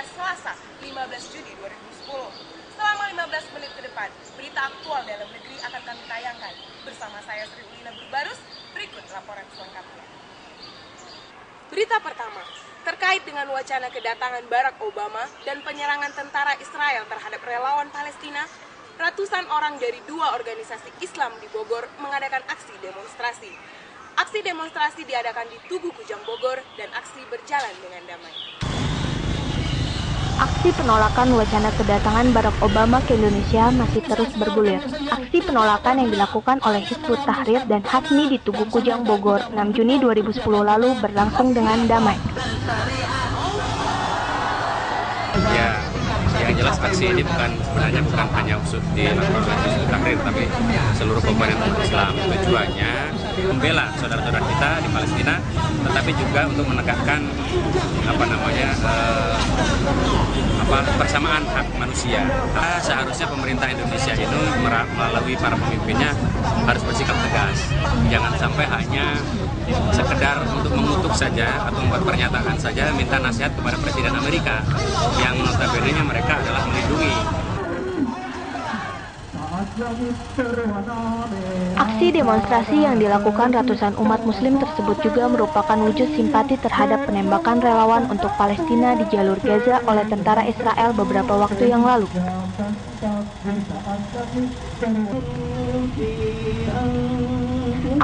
Selasa 15 Juni 2010. Selama 15 menit ke depan, berita aktual dalam negeri akan kami tayangkan. Bersama saya Sri Ulina Burbarus, berikut laporan selengkapnya. Berita pertama, terkait dengan wacana kedatangan Barack Obama dan penyerangan tentara Israel terhadap relawan Palestina, ratusan orang dari 2 organisasi Islam di Bogor mengadakan aksi demonstrasi. Aksi demonstrasi diadakan di Tugu Kujang Bogor dan aksi berjalan dengan damai. Aksi penolakan wacana kedatangan Barack Obama ke Indonesia masih terus bergulir. Aksi penolakan yang dilakukan oleh Hizbut Tahrir dan HASMI di Tugu Kujang Bogor 6 Juni 2010 lalu berlangsung dengan damai. Ya, yang jelas aksi ini sebenarnya bukan hanya dilakukan oleh Hizbut Tahrir, tapi seluruh komponen umat Islam. Tujuannya membela saudara-saudara kita di Palestina, tetapi juga untuk menegakkan persamaan hak manusia. Seharusnya pemerintah Indonesia ini melalui para pemimpinnya harus bersikap tegas. Jangan sampai hanya sekedar untuk mengutuk saja atau membuat pernyataan saja, minta nasihat kepada Presiden Amerika yang notabene mereka adalah melindungi. Aksi demonstrasi yang dilakukan ratusan umat muslim tersebut juga merupakan wujud simpati terhadap penembakan relawan untuk Palestina di jalur Gaza oleh tentara Israel beberapa waktu yang lalu.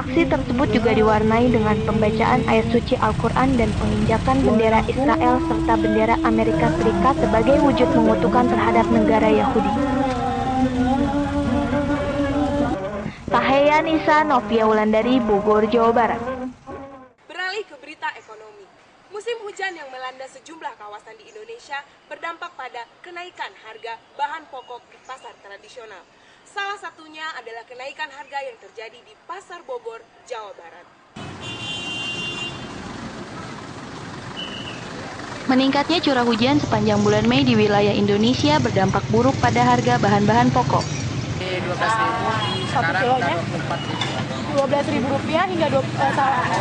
Aksi tersebut juga diwarnai dengan pembacaan ayat suci Al-Quran dan penginjakan bendera Israel serta bendera Amerika Serikat sebagai wujud mengutukan terhadap negara Yahudi. Tahaya Nisa, Novia Wulandari, Bogor, Jawa Barat. Beralih ke berita ekonomi. Musim hujan yang melanda sejumlah kawasan di Indonesia berdampak pada kenaikan harga bahan pokok di pasar tradisional. Salah satunya adalah kenaikan harga yang terjadi di Pasar Bogor, Jawa Barat. Meningkatnya curah hujan sepanjang bulan Mei di wilayah Indonesia berdampak buruk pada harga bahan-bahan pokok. 12.000 sekarang udah 24.000 rupiah hingga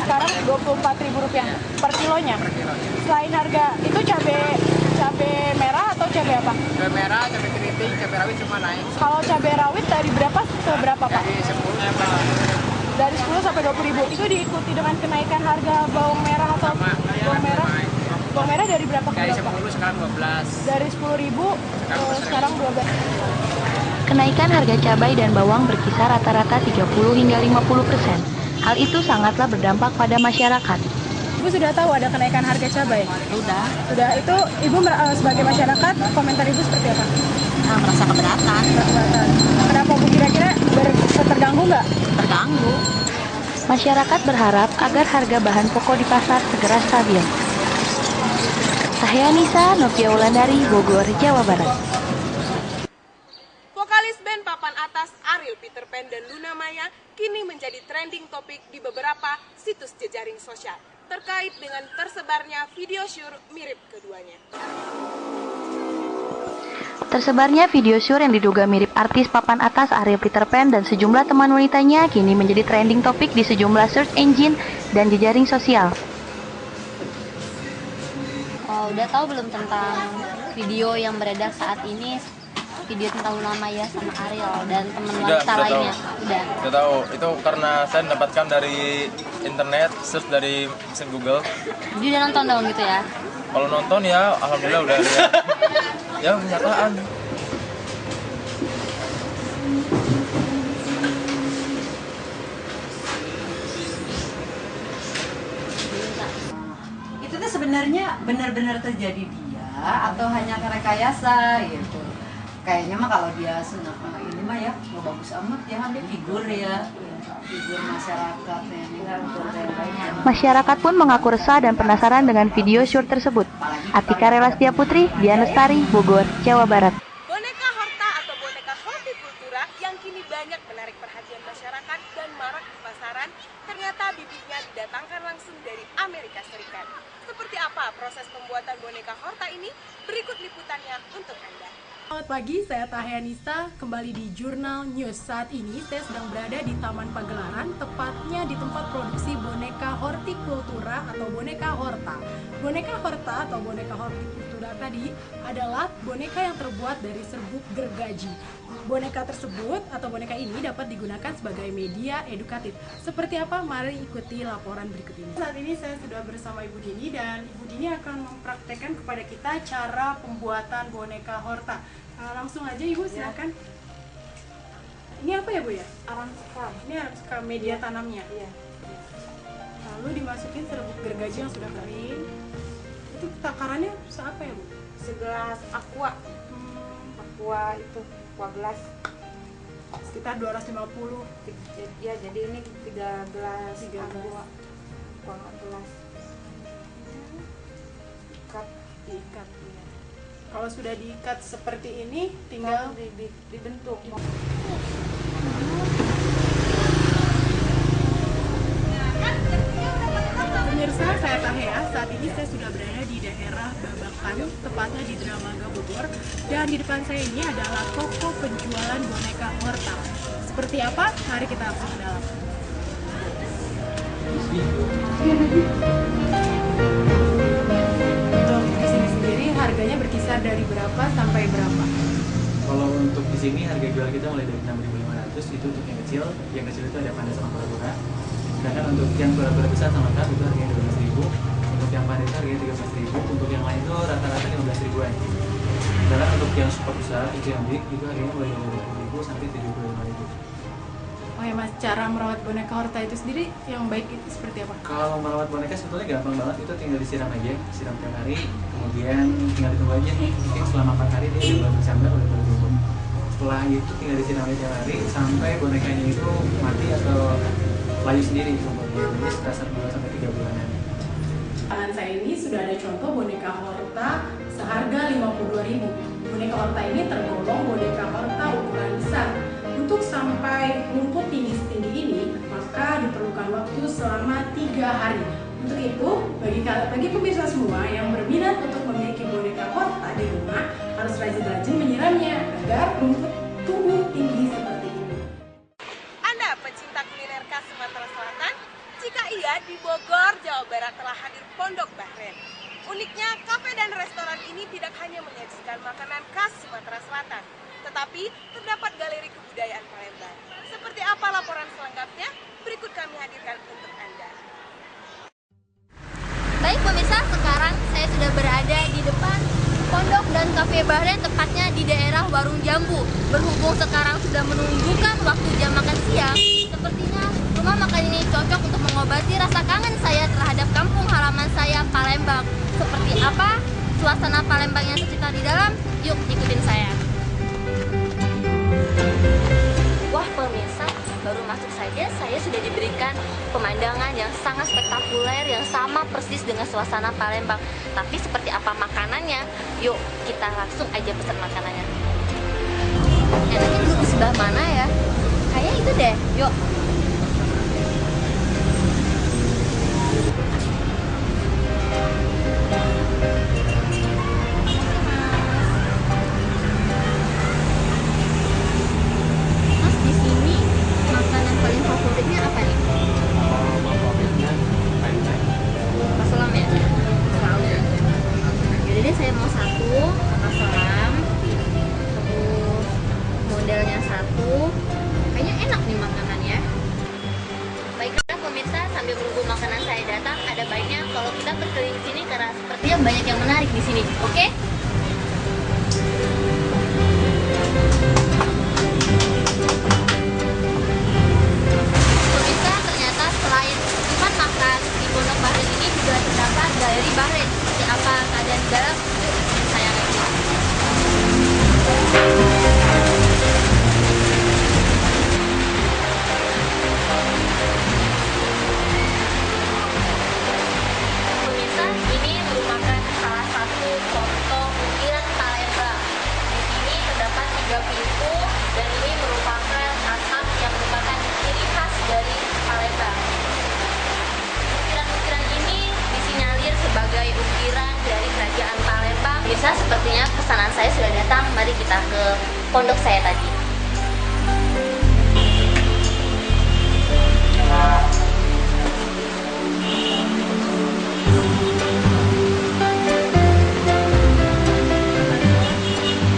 sekarang 24.000 rupiah per kilonya. Selain harga itu cabai merah atau cabai apa? Cabai merah, cabai keriting, cabai rawit semua naik. Kalau cabai rawit dari berapa ke berapa Pak? Dari 10 sampai 20.000. Itu diikuti dengan kenaikan harga bawang merah atau bawang merah? Bawang merah dari berapa ke berapa? Dari 10 sekarang 12. Dari 10.000 sekarang 12. Kenaikan harga cabai dan bawang berkisar rata-rata 30 hingga 50%. Hal itu sangatlah berdampak pada masyarakat. Ibu sudah tahu ada kenaikan harga cabai? Sudah. Itu Ibu sebagai masyarakat, komentar Ibu seperti apa? Merasa keberatan. Kenapa Bu kira-kira terganggu nggak? Terganggu. Masyarakat berharap agar harga bahan pokok di pasar segera stabil. Tahaya Nisa, Novia Wulandari, Bogor, Jawa Barat. Vokalis band papan atas Ariel Peter Pan dan Luna Maya kini menjadi trending topik di beberapa situs jejaring sosial terkait dengan tersebarnya video syur mirip keduanya. Tersebarnya video syur yang diduga mirip artis papan atas Ariel Peter Pan dan sejumlah teman wanitanya kini menjadi trending topik di sejumlah search engine dan jejaring sosial. Oh, udah tahu belum tentang video yang beredar saat ini? Video tentang Luna Maya sama Ariel dan teman wanita lainnya. Udah tahu. Itu karena saya mendapatkan dari internet, search dari mesin Google. Jadi udah nonton dong gitu ya? Kalau nonton ya, alhamdulillah udah lihat. Ya kenyataan. Itu tuh sebenarnya benar-benar terjadi dia atau hanya rekayasa gitu. Kayaknya mah kalau dia senang ini mah ya nggak bagus amat ya, dia figur ya. menghibur masyarakat ini kan yang baik. Masyarakat pun mengaku resah dan penasaran dengan video shoot tersebut. Atika Relastia Putri, Dian Lestari, Bogor, Jawa Barat. Boneka Horta atau boneka hortikultura yang kini banyak menarik perhatian masyarakat dan marak di pasaran, ternyata bibitnya didatangkan langsung dari Amerika Serikat. Seperti apa proses pembuatan boneka Horta ini? Berikut liputannya untuk Anda. Selamat pagi, saya Tahya Nisa, kembali di Jurnal News. Saat ini saya sedang berada di Taman Pagelaran, tepatnya di tempat produksi boneka hortikultura atau boneka Horta. Boneka Horta atau boneka hortikultura tadi adalah boneka yang terbuat dari serbuk gergaji. Boneka tersebut atau boneka ini dapat digunakan sebagai media edukatif. Seperti apa? Mari ikuti laporan berikut ini. Saat ini saya sudah bersama Ibu Dini dan Ibu Dini akan mempraktekkan kepada kita cara pembuatan boneka Horta. Langsung aja Ibu, silakan. Ini apa ya Bu ya? Aranska. Ini aranska media tanamnya. Iya. Lalu dimasukin serbuk gergaji yang sudah kering. Itu takarannya seapa ya Bu? Segelas aqua. Aqua itu aqua gelas. Sekitar 250. Ya, jadi ini 3 gelas. 3 gelas. Aqua gelas. Diikat ya. Kalau sudah diikat seperti ini, tinggal dibentuk. Pemirsa, saya Tahya. Saat ini saya sudah berada di daerah Babakan, tepatnya di Dramaga Bogor. Dan di depan saya ini adalah toko penjualan boneka Horta. Seperti apa? Mari kita langsung ke dalam. Untuk di sini sendiri harganya berkisar dari berapa sampai berapa? Kalau untuk di sini harga jual kita mulai dari 6.500 itu untuk yang kecil itu ada panda sama kura-kura. Sedangkan untuk yang kura-kura besar sama cup itu harganya 12.000. Untuk yang panda itu harganya 13.000. Untuk yang lain itu rata-rata 15.000-an. Sedangkan untuk yang super besar itu yang big itu harganya mulai dari 20.000 sampai 75.000. Oh ya Mas, cara merawat boneka Horta itu sendiri yang baik itu seperti apa? Kalau merawat boneka sebetulnya gampang banget, itu tinggal disiram aja, siram tiap hari, kemudian tinggal ditunggu aja, mungkin selama 4 hari dia udah bersambar, udah bertumbuh. Setelah itu tinggal disiram aja tiap hari sampai bonekanya itu mati atau layu sendiri kemudian jadi sekitar 2-3 bulanan. Tangan saya ini sudah ada contoh boneka Horta seharga 52.000. Boneka Horta ini tergolong boneka Horta ukuran besar. Untuk sampai rumput tinggi setinggi ini, maka diperlukan waktu selama 3 hari. Untuk itu, bagi pemirsa semua yang berminat untuk memiliki boneka Horta di rumah, harus rajin-rajin menyiramnya agar rumput tumbuh tinggi seperti ini. Anda pecinta kuliner khas Sumatera Selatan? Jika iya, di Bogor, Jawa Barat telah hadir Pondok Bahren. Uniknya, kafe dan restoran ini tidak hanya menyajikan makanan khas Sumatera Selatan, tetapi terdapat galeri kebudayaan Palembang. Seperti apa laporan selengkapnya? Berikut kami hadirkan untuk Anda. Baik pemirsa, sekarang saya sudah berada di depan Pondok dan Kafe Bahren, tepatnya di daerah Warung Jambu. Berhubung sekarang sudah menunjukkan waktu jam makan siang, sepertinya rumah makan ini cocok untuk mengobati rasa kangen saya terhadap kampung halaman saya, Palembang. Seperti apa suasana Palembang yang tercipta di dalam? Yuk ikutin saya. Wah pemirsa, baru masuk saja saya sudah diberikan pemandangan yang sangat spektakuler yang sama persis dengan suasana Palembang. Tapi seperti apa makanannya? Yuk kita langsung aja pesan makanannya. Enaknya duduk di sebelah mana ya? Kayaknya itu deh, yuk. Saya mau 1 bakar salam, terus modelnya 1. Kayaknya enak nih makanannya. Baiklah pemirsa, sambil menunggu makanan saya datang, ada baiknya kalau kita berkeliling di sini karena sepertinya banyak yang menarik di sini. Oke? Pemirsa, ternyata selain tempat makan di Pondok Bahren ini juga terdapat galeri Bahren. Seperti apa keadaan di dalam? Yuk, saya lihat. pemirsa, sepertinya pesanan saya sudah datang. Mari kita ke pondok saya tadi.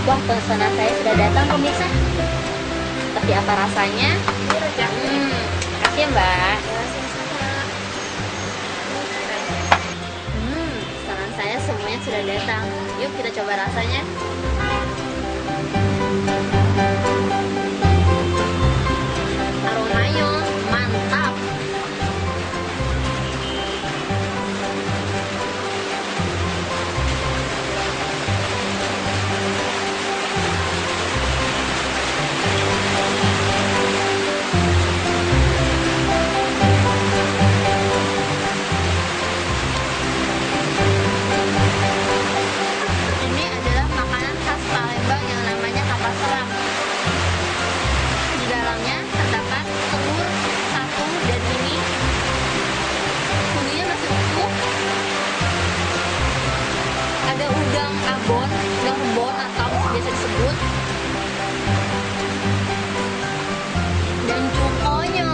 Wah, pesanan saya sudah datang pemirsa. Tapi apa rasanya? Makasih ya Mbak. Pesanan saya semuanya sudah datang. Yuk kita coba rasanya. Aromanya mantap. Ini adalah makanan khas Palembang yang namanya kapal selam. Di dalamnya terdapat telur, satu, dan ini kulinya masih utuh. Ada udang abon, udang rebon atau biasa disebut, dan cukonya.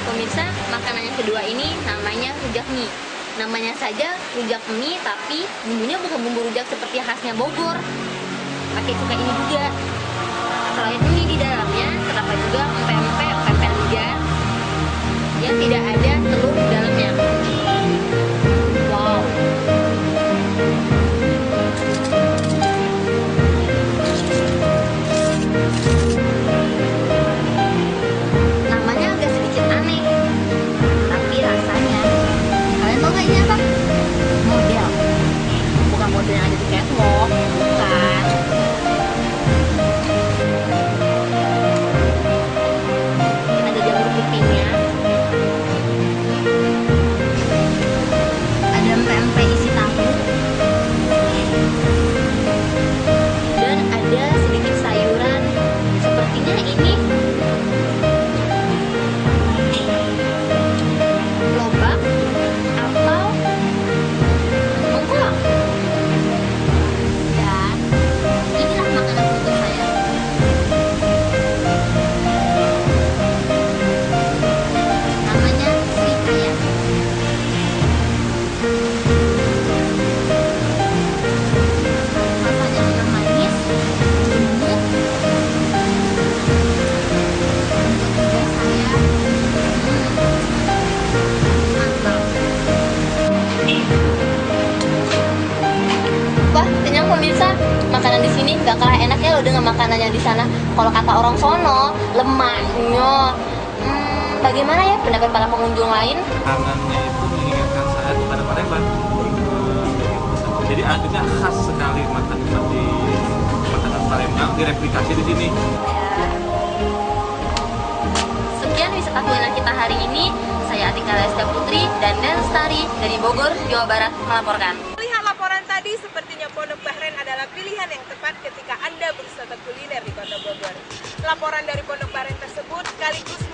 Pemirsa, makanan yang kedua ini namanya rujak mie. Namanya saja rujak mie, tapi bumbunya bukan bumbu rujak seperti khasnya Bogor. Pakai cuka ini juga. Selain mie di dalamnya, terdapat juga pempek ligar yang tidak ada telur di dalamnya. Wow. Namanya agak sedikit aneh, tapi rasanya, kalian tahu nggak ini apa? Model. Bukan model yang ada di catwalk, bukan. Ada jamur kupingnya, ada pempek isi tahu, dan ada sedikit sayuran. Sepertinya ini lobak atau bengkoang. Dan inilah makanan untuk saya. Namanya Srikaya. Rasanya memang manis, lembut. Untuk lidah saya, mantap. Wah, kenyang pemirsa. Makanan di sini gak kalah enaknya loh dengan makanan yang di sana. Kalau kata orang sono, lemaknya. Bagaimana ya pendapat para pengunjung lain? Makanannya itu mengingatkan saya kepada Palembang. Jadi artinya khas sekali makanan Palembang direplikasi di sini. Sekian wisata kuliner kita hari ini. Saya Atika Lesta Putri dan Lestari dari Bogor, Jawa Barat melaporkan. Melihat laporan tadi, sepertinya Pondok Bahren adalah pilihan yang tepat ketika Anda berwisata kuliner di Kota Bogor. Laporan dari Pondok Bahren tersebut sekaligus